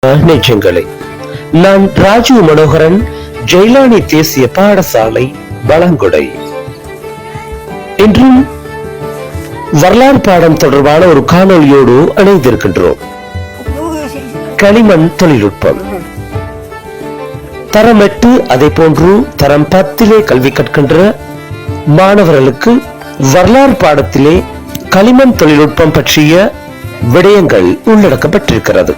நெஞ்சங்களே, நான் ராஜு மனோகரன், ஜெயலானி தேசிய பாடசாலை வளங்குடை. இன்றும் வரலாறு பாடம் தொடர்பான ஒரு காணொலியோடு இணைந்திருக்கின்றோம். களிமண் தொழில்நுட்பம் தரம் 8, அதே போன்று தரம் 10 கல்வி கற்கின்ற மாணவர்களுக்கு வரலாறு பாடத்திலே களிமண் தொழில்நுட்பம் பற்றிய விடயங்கள் உள்ளடக்கப்பட்டிருக்கிறது.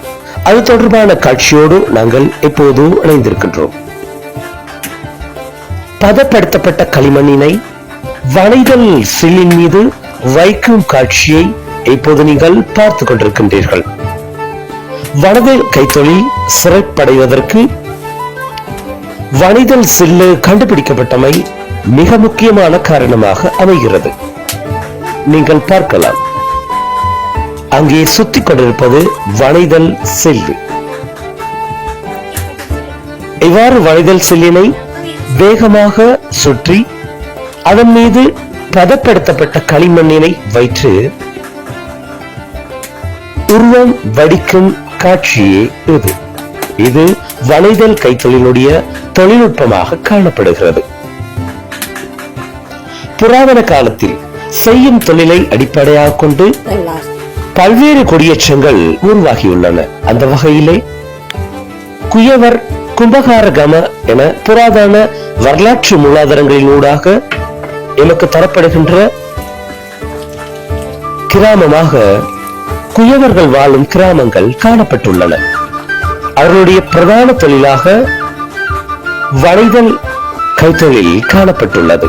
அது தொடர்பான காட்சியோடு நாங்கள் எப்போது இணைந்திருக்கின்றோம். பதப்படுத்தப்பட்ட களிமண்ணினை வளைதல் சில்லின் மீது வைக்கும் காட்சியை இப்போது நீங்கள் பார்த்துக் கொண்டிருக்கின்றீர்கள். வளைதல் கைத்தொழில் சிறப்படைவதற்கு வளைதல் சில்லு கண்டுபிடிக்கப்பட்டமை மிக முக்கியமான காரணமாக அமைகிறது. நீங்கள் பார்க்கலாம், அங்கே சுத்திக் கொண்டிருப்பது வளைதல் சில்லு. இவ்வாறு வளைதல் சில்லினை வேகமாக சுற்றி அதன் மீது பதப்படுத்தப்பட்ட களிமண்ணினை வைத்து உருவம் வடிக்கும் காட்சியே இது. இது வளைதல் கைத்தொழிலுடைய தொழில்நுட்பமாக காணப்படுகிறது. புராதன காலத்தில் செய்யும் தொழிலை அடிப்படையாக கொண்டு பல்வேறு கொடியேற்றங்கள் உருவாகியுள்ளன. அந்த வகையிலே குயவர் கும்பகாரகம என புராதன வரலாற்று மூலாதாரங்களினூடாக எமக்கு தரப்படுகின்ற கிராமமாக குயவர்கள் வாழும் கிராமங்கள் காணப்பட்டுள்ளன. அவர்களுடைய பிரதான தொழிலாக வளைதல் கைத்தொழில் காணப்பட்டுள்ளது.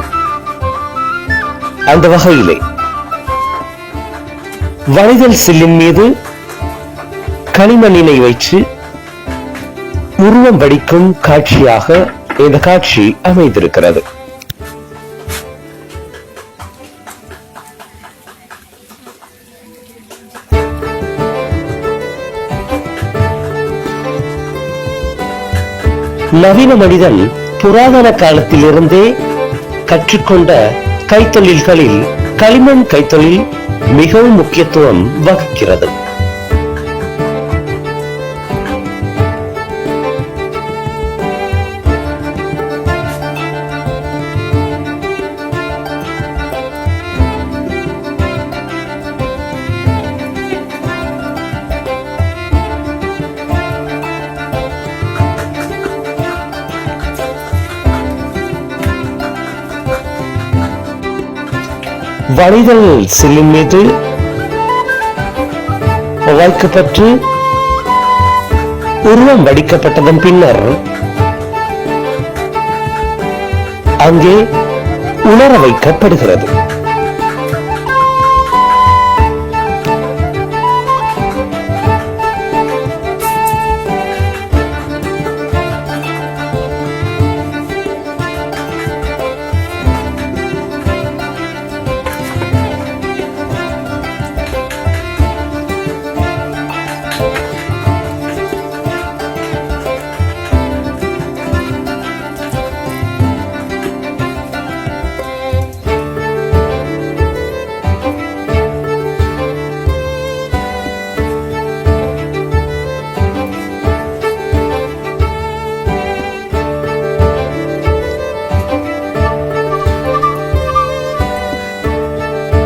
அந்த வகையிலே வளைதல் சில்லின் மீது களிமண்ணினை வைத்து உருவம் வடிக்கும் காட்சியாக இந்த காட்சி அமைந்திருக்கிறது. நவீன மனிதன் புராதன காலத்திலிருந்தே கற்றுக்கொண்ட கைத்தொழில்களில் களிமண் கைத்தொழில் மிகவும் முக்கியத்துவம் வகிக்கிறது. வளைதல் சில்லின் மீது வைக்கப்பட்டு உருவம் வடிக்கப்பட்டதன் பின்னர் அங்கே உலர வைக்கப்படுகிறது.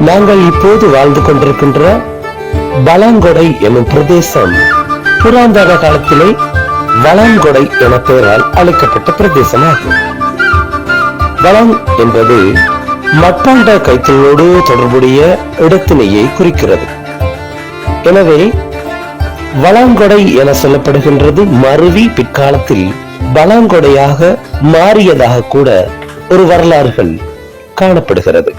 நாங்கள் இப்போது வாழ்ந்து கொண்டிருக்கின்ற வளங்கொடை எனும் பிரதேசம் புராதன காலத்திலே வளங்கொடை என பெயரால் அழைக்கப்பட்ட பிரதேசமாகும். வளம் என்பது மட்பாண்ட கைத்தொழிலோடு தொடர்புடைய இடத்தினையே குறிக்கிறது. எனவே வளங்கொடை என சொல்லப்படுகின்றது மருவி பிற்காலத்தில் வளங்கொடையாக மாறியதாக கூட ஒரு வரலாறுகள் காணப்படுகிறது.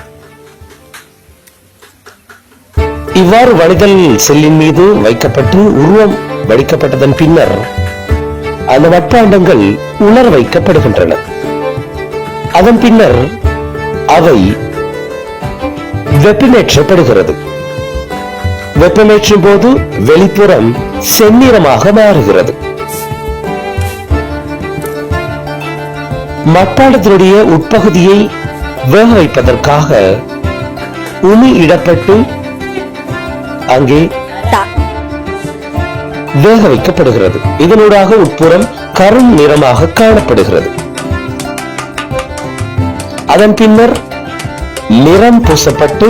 இவ்வாறு வளைதல் செல்லின் மீது வைக்கப்பட்டு உருவம் வடிக்கப்பட்டதன் பின்னர் அந்த மட்பாண்டங்கள் உலர வைக்கப்படுகின்றன. அதன் பின்னர் அவை வெப்பமேற்றப்படுகிறது. வெப்பமேற்றும் போது வெளிப்புறம் செந்நிறமாக மாறுகிறது. மட்பாண்டத்தினுடைய உட்பகுதியை வேக வைப்பதற்காக உமி இடப்பட்டு அங்கே வேக வைக்கப்படுகிறது. இதனூடாக உட்புறம் கரும் நிறமாக காணப்படுகிறது. அதன் பின்னர் நிறம் பூசப்பட்டு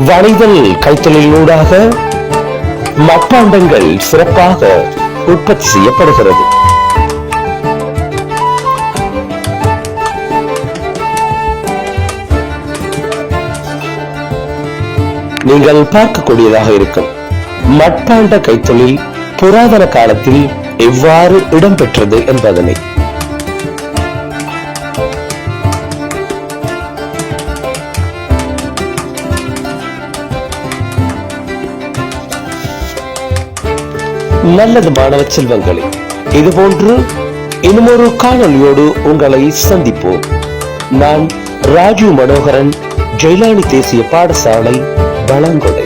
வளைதல் கைத்தொழிலூடாக மட்பாண்டங்கள் சிறப்பாக உற்பத்தி செய்யப்படுகிறது. நீங்கள் பார்க்கக்கூடியதாக இருக்கும் மட்பாண்ட கைத்தொழில் புராதன காலத்தில் எவ்வாறு இடம்பெற்றது என்பதனை நல்லது மாணவ செல்வங்களே, இதுபோன்று இன்னுமொரு காணொலியோடு உங்களை சந்திப்போம். நான் ராஜு மனோகரன், ஜெயலானி தேசிய பாடசாலை, பலாங்கொடை.